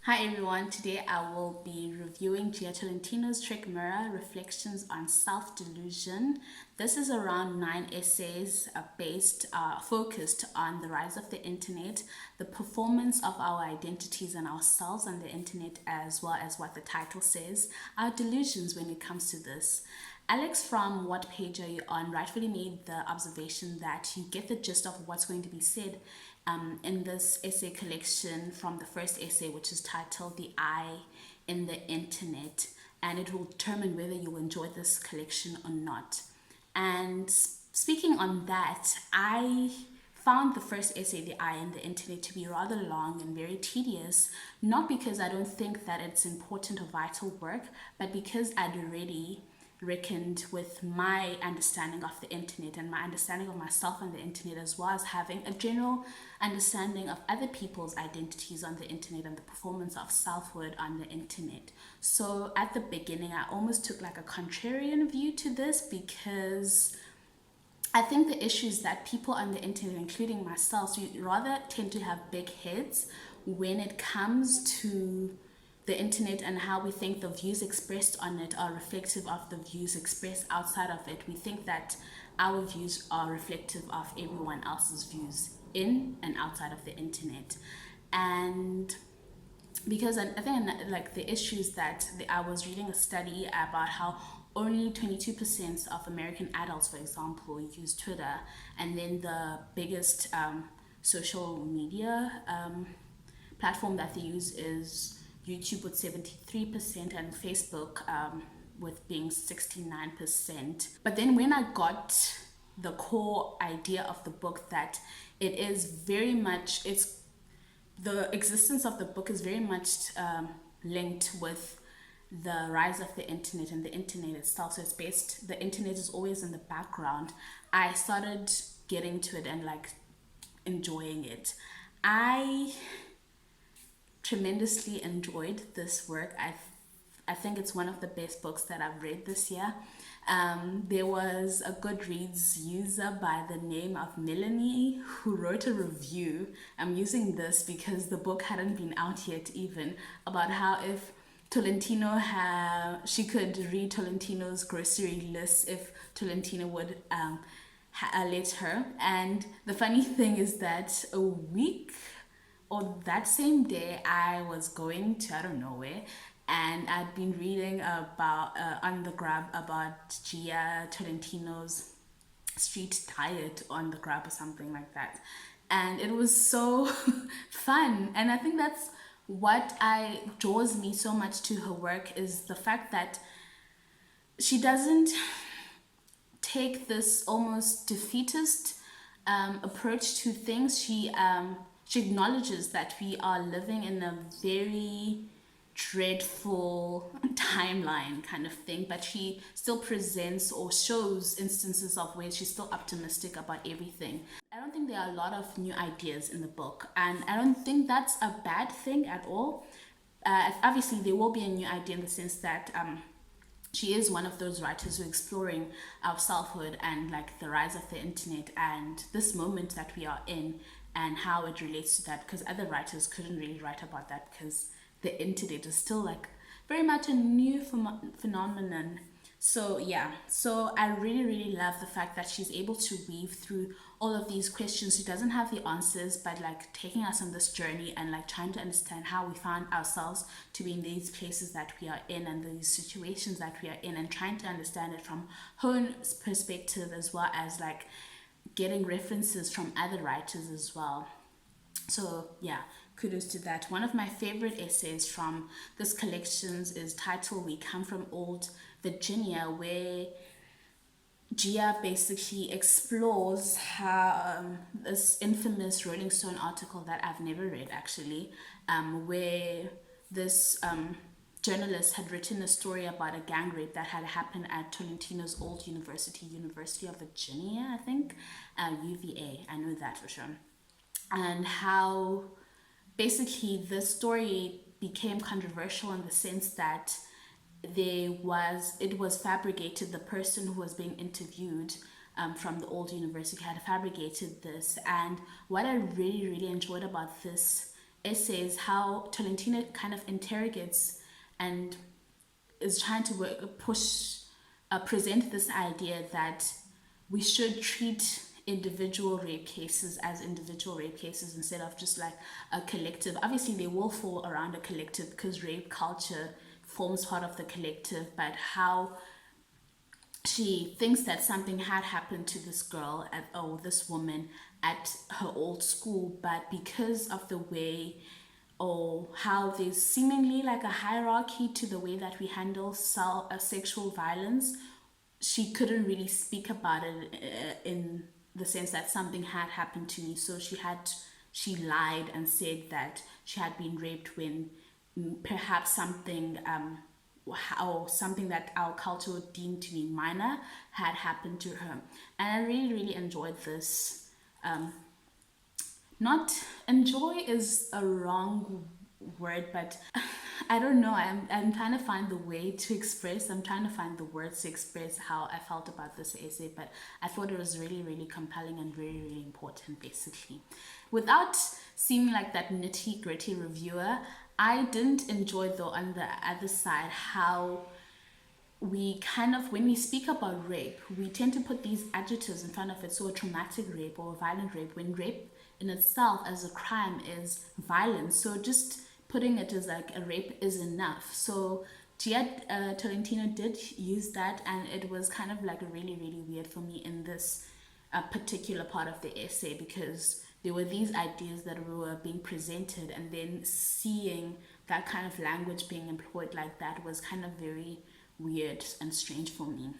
Hi everyone, today I will be reviewing Jia Tolentino's Trick Mirror Reflections on Self-Delusion. This is around 9 essays focused on the rise of the internet, the performance of our identities and ourselves on the internet, as well as what the title says, our delusions when it comes to this. Alex from What Page Are You On rightfully made the observation that you get the gist of what's going to be said in this essay collection from the first essay, which is titled The I in the Internet, and it will determine whether you enjoy this collection or not. And speaking on that, I found the first essay, The I in the Internet, to be rather long and very tedious, not because I don't think that it's important or vital work, but because I'd already reckoned with my understanding of the internet and my understanding of myself on the internet, as well as having a general understanding of other people's identities on the internet and the performance of self-worth on the internet. So at the beginning, I almost took like a contrarian view to this because I think the issues that people on the internet, including myself, we rather tend to have big heads when it comes to the internet and how we think the views expressed on it are reflective of the views expressed outside of it. We think that our views are reflective of everyone else's views in and outside of the internet. And because I think like the issues that I was reading a study about how only 22% of American adults, for example, use Twitter, and then the biggest social media platform that they use is YouTube with 73% and Facebook with being 69%. But then when I got the core idea of the book, that it is very much, the existence of the book is very much linked with the rise of the internet and the internet itself. So it's based, the internet is always in the background. I started getting to it and like enjoying it. I tremendously enjoyed this work. I think it's one of the best books that I've read this year. There was a Goodreads user by the name of Melanie who wrote a review. I'm using this because the book hadn't been out yet, even, about how if she could read Tolentino's grocery list if Tolentino would let her. And the funny thing is that a week or that same day, I was going to I don't know where, and I'd been reading about on the Grab about Jia Tolentino's street diet on the Grab or something like that, and it was so fun. And I think that's what I draws me so much to her work, is the fact that she doesn't take this almost defeatist approach to things. She acknowledges that we are living in a very dreadful timeline kind of thing, but she still presents or shows instances of where she's still optimistic about everything. I don't think there are a lot of new ideas in the book, and I don't think that's a bad thing at all. Obviously, there will be a new idea in the sense that she is one of those writers who are exploring our selfhood and like the rise of the internet and this moment that we are in and how it relates to that, because other writers couldn't really write about that because the internet is still like very much a new phenomenon. So yeah, so I really love the fact that she's able to weave through all of these questions. She doesn't have the answers, but like taking us on this journey and like trying to understand how we found ourselves to be in these places that we are in and these situations that we are in, and trying to understand it from her own perspective, as well as like getting references from other writers as well. So yeah, kudos to that. One of my favorite essays from this collections is titled We Come From Old Virginia, where Jia basically explores how this infamous Rolling Stone article that I've never read actually, where this journalist had written a story about a gang rape that had happened at Tolentino's old university, University of Virginia, I think, UVA. I know that for sure. And how basically the story became controversial in the sense that it was fabricated. The person who was being interviewed from the old university had fabricated this. And what I really enjoyed about this essays, how Tolentino kind of interrogates and is trying to present this idea that we should treat individual rape cases as individual rape cases instead of just like a collective. Obviously, they will fall around a collective because rape culture forms part of the collective, but how she thinks that something had happened to this girl or this woman at her old school, but because of the way or how there's seemingly like a hierarchy to the way that we handle sexual violence, she couldn't really speak about it in the sense that something had happened to me. So she lied and said that she had been raped when perhaps something or something that our culture would deem to be minor had happened to her. And I really, really enjoyed this. Not enjoy is a wrong word, but I don't know. I'm trying to find the way to express. I'm trying to find the words to express how I felt about this essay, but I thought it was really, really compelling and very, really important, basically. Without seeming like that nitty gritty reviewer, I didn't enjoy, though, on the other side, how we kind of, when we speak about rape, we tend to put these adjectives in front of it. So a traumatic rape or a violent rape, when rape in itself as a crime is violence. So just putting it as like a rape is enough. So Jia Tolentino did use that, and it was kind of like really, really weird for me in this particular part of the essay, because there were these ideas that were being presented, and then seeing that kind of language being employed like that was kind of very weird and strange for me.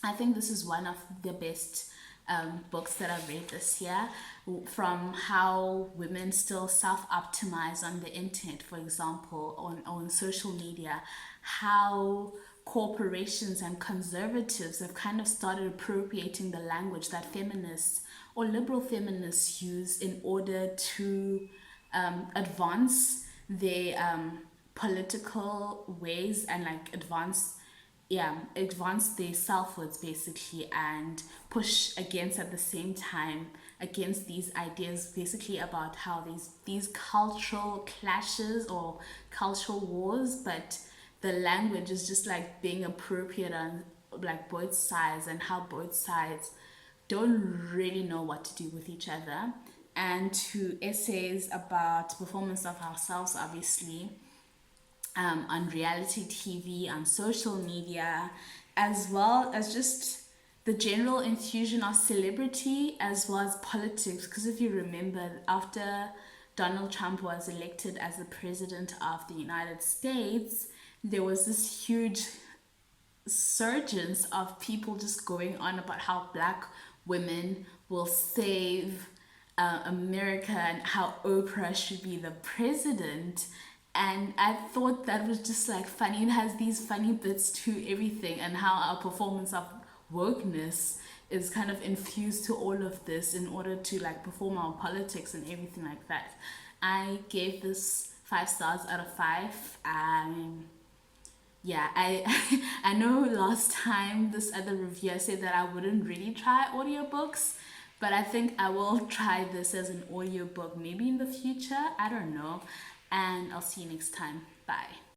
I think this is one of the best books that I've read this year, from how women still self-optimize on the internet, for example, on social media, how corporations and conservatives have kind of started appropriating the language that feminists or liberal feminists use in order to advance their political ways and like advance their self-words, basically, and push against at the same time against these ideas, basically about how these cultural clashes or cultural wars, but the language is just like being appropriate on like both sides, and how both sides don't really know what to do with each other. And to essays about performance of ourselves, obviously, on reality TV, on social media, as well as just the general infusion of celebrity as well as politics. Because if you remember, after Donald Trump was elected as the president of the United States, there was this huge surgence of people just going on about how Black women will save America and how Oprah should be the president. And I thought that was just like funny. It has these funny bits to everything, and how our performance of wokeness is kind of infused to all of this in order to like perform our politics and everything like that. I gave this 5 stars out of 5. Yeah, I know last time this other reviewer said that I wouldn't really try audiobooks, but I think I will try this as an audiobook maybe in the future. I don't know. And I'll see you next time. Bye.